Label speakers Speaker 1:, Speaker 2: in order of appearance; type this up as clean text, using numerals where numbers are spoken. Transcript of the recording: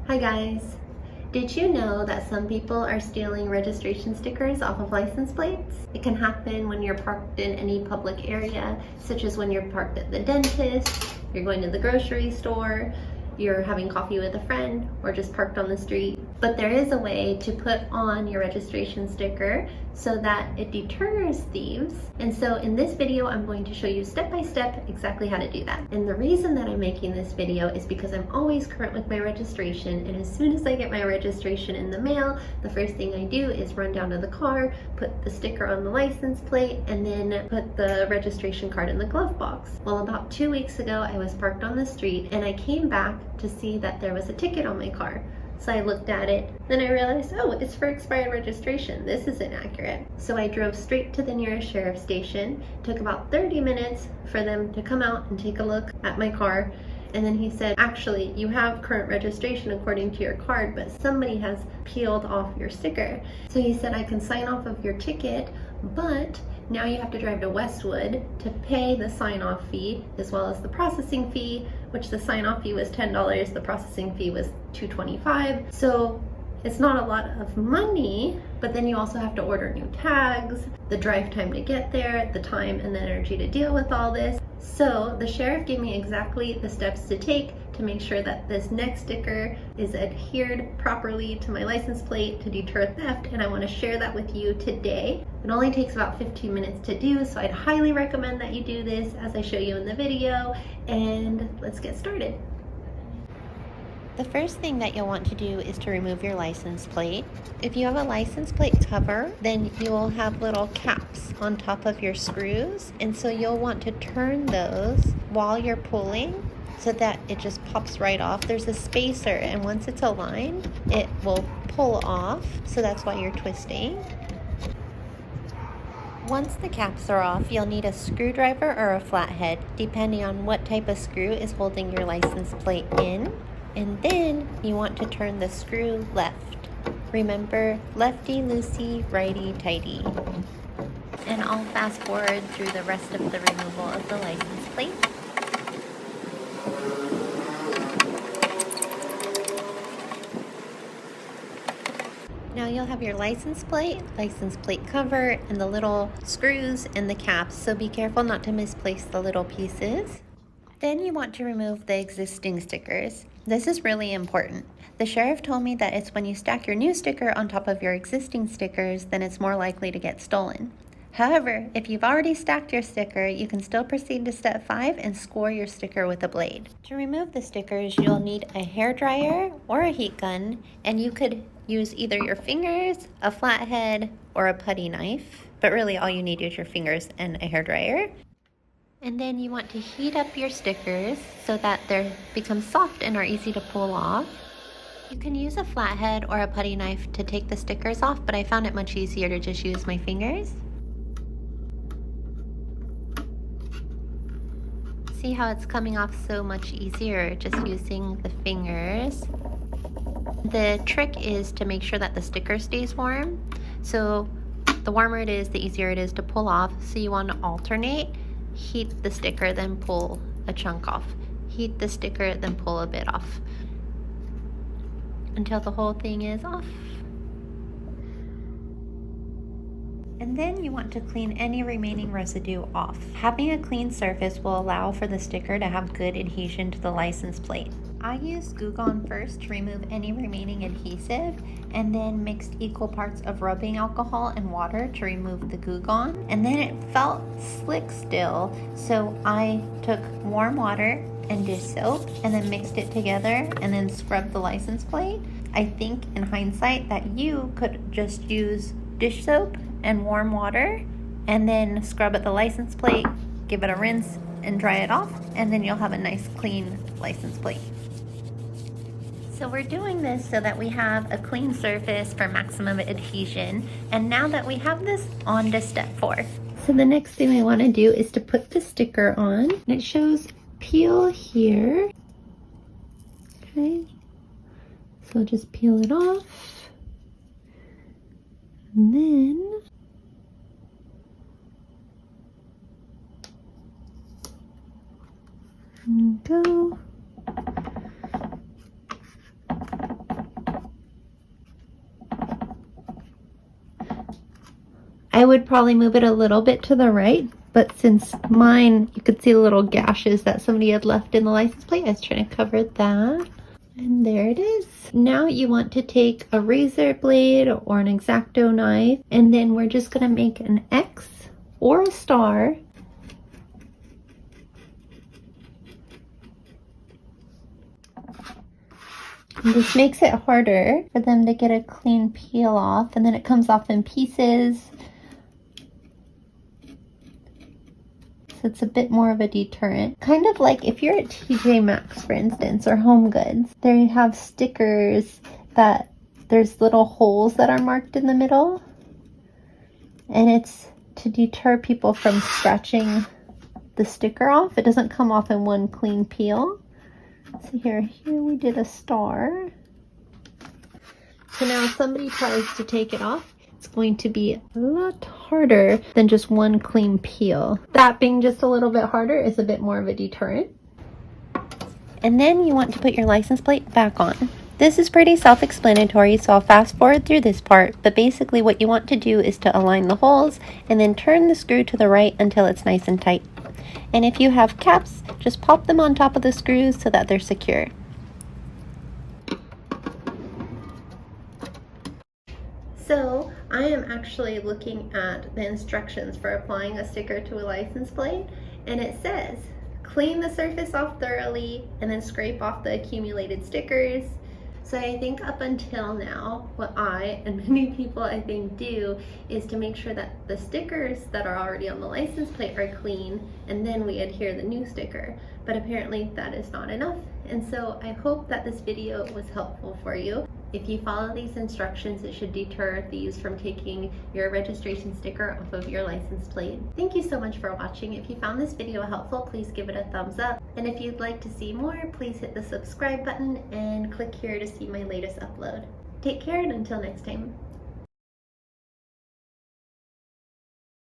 Speaker 1: Hi guys! Did you know that some people are stealing registration stickers off of license plates? It can happen when you're parked in any public area, such as when you're parked at the dentist, you're going to the grocery store, you're having coffee with a friend, or just parked on the street. But there is a way to put on your registration sticker so that it deters thieves. And so in this video, I'm going to show you step by step exactly how to do that. And the reason that I'm making this video is because I'm always current with my registration, and as soon as I get my registration in the mail, the first thing I do is run down to the car, put the sticker on the license plate, and then put the registration card in the glove box. Well, about 2 weeks ago, I was parked on the street and I came back to see that there was a ticket on my car. So I looked at it, then I realized, oh, it's for expired registration. This isn't accurate. So I drove straight to the nearest sheriff's station. It took about 30 minutes for them to come out and take a look at my car. And then he said, actually, you have current registration according to your card, but somebody has peeled off your sticker. So he said, I can sign off of your ticket, but now you have to drive to Westwood to pay the sign-off fee as well as the processing fee, which the sign-off fee was $10, the processing fee was $2.25. So it's not a lot of money, but then you also have to order new tags, the drive time to get there, the time and the energy to deal with all this. So the sheriff gave me exactly the steps to take to make sure that this next sticker is adhered properly to my license plate to deter theft, and I want to share that with you today. It only takes about 15 minutes to do, so I'd highly recommend that you do this as I show you in the video, and let's get started. The first thing that you'll want to do is to remove your license plate. If you have a license plate cover, then you will have little caps on top of your screws, and so you'll want to turn those while you're pulling so that it just pops right off. There's a spacer, and once it's aligned, it will pull off, so that's why you're twisting. Once the caps are off, you'll need a screwdriver or a flathead, depending on what type of screw is holding your license plate in. And then you want to turn the screw left. Remember, lefty loosey, righty tighty. And I'll fast forward through the rest of the removal of the license plate. Now you'll have your license plate cover, and the little screws and the caps, so be careful not to misplace the little pieces. Then you want to remove the existing stickers. This is really important. The sheriff told me that it's when you stack your new sticker on top of your existing stickers, then it's more likely to get stolen. However, if you've already stacked your sticker, you can still proceed to step 5 and score your sticker with a blade. To remove the stickers, you'll need a hairdryer or a heat gun, and you could use either your fingers, a flathead, or a putty knife, but really all you need is your fingers and a hairdryer. And then you want to heat up your stickers so that they become soft and are easy to pull off. You can use a flathead or a putty knife to take the stickers off, but I found it much easier to just use my fingers. See how it's coming off so much easier just using the fingers. The trick is to make sure that the sticker stays warm. So the warmer it is, the easier it is to pull off. So you want to alternate. Heat the sticker, then pull a chunk off. Heat the sticker, then pull a bit off until the whole thing is off. And then you want to clean any remaining residue off. Having a clean surface will allow for the sticker to have good adhesion to the license plate. I used Goo Gone first to remove any remaining adhesive, and then mixed equal parts of rubbing alcohol and water to remove the Goo Gone. And then it felt slick still, so I took warm water and dish soap and then mixed it together and then scrubbed the license plate. I think in hindsight that you could just use dish soap and warm water and then scrub at the license plate, give it a rinse and dry it off, and then you'll have a nice clean license plate. So we're doing this so that we have a clean surface for maximum adhesion. And now that we have this, on to step 4. So the next thing we want to do is to put the sticker on. And it shows peel here. Okay. So just peel it off. And then go. I would probably move it a little bit to the right, but since mine, you could see the little gashes that somebody had left in the license plate, I was trying to cover that. And there it is. Now you want to take a razor blade or an X-Acto knife, and then we're just gonna make an X or a star. And this makes it harder for them to get a clean peel off, and then it comes off in pieces. So it's a bit more of a deterrent. Kind of like if you're at TJ Maxx, for instance, or Home Goods, they have stickers that there's little holes that are marked in the middle. And it's to deter people from scratching the sticker off. It doesn't come off in one clean peel. So here we did a star. So now if somebody tries to take it off, it's going to be a lot harder than just one clean peel. That being just a little bit harder is a bit more of a deterrent. And then you want to put your license plate back on. This is pretty self-explanatory, so I'll fast forward through this part, but basically what you want to do is to align the holes and then turn the screw to the right until it's nice and tight. And if you have caps, just pop them on top of the screws so that they're secure. So I am actually looking at the instructions for applying a sticker to a license plate, and it says clean the surface off thoroughly and then scrape off the accumulated stickers. So I think up until now, what I and many people I think do is to make sure that the stickers that are already on the license plate are clean, and then we adhere the new sticker. But apparently that is not enough. And so I hope that this video was helpful for you. If you follow these instructions, it should deter thieves from taking your registration sticker off of your license plate. Thank you so much for watching. If you found this video helpful, please give it a thumbs up. And if you'd like to see more, please hit the subscribe button and click here to see my latest upload. Take care and until next time.